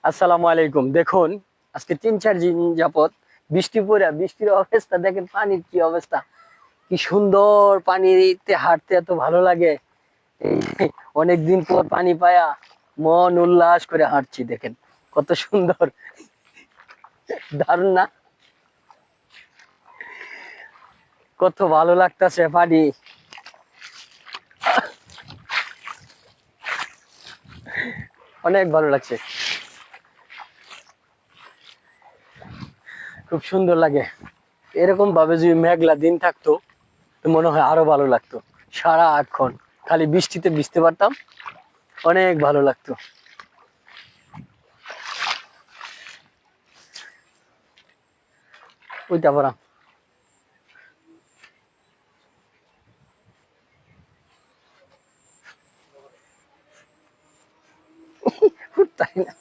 আসসালামু আলাইকুম। দেখুন, আজকে ৩-৪ দিন যাবত বৃষ্টি পড়ে, বৃষ্টির অবস্থা দেখেন, পানির কি অবস্থা। কি সুন্দর পানিতে হাঁটতে এত ভালো লাগে। এই অনেকদিন পর পানি পায়া মন উল্লাস করে হাঁটছি, দেখেন কত সুন্দর, দারুণ না? কত ভালো লাগতাছে পানি। অনেক ভালো লাগছে, খুব সুন্দর লাগে। এরকম ভাবে যদি মেঘলা দিন থাকতো তো মনে হয় আরো ভালো লাগতো। সারাক্ষণ খালি বৃষ্টিতে ভিজতে পারতাম, অনেক ভালো লাগতো। ওইটা পড়া তাই না?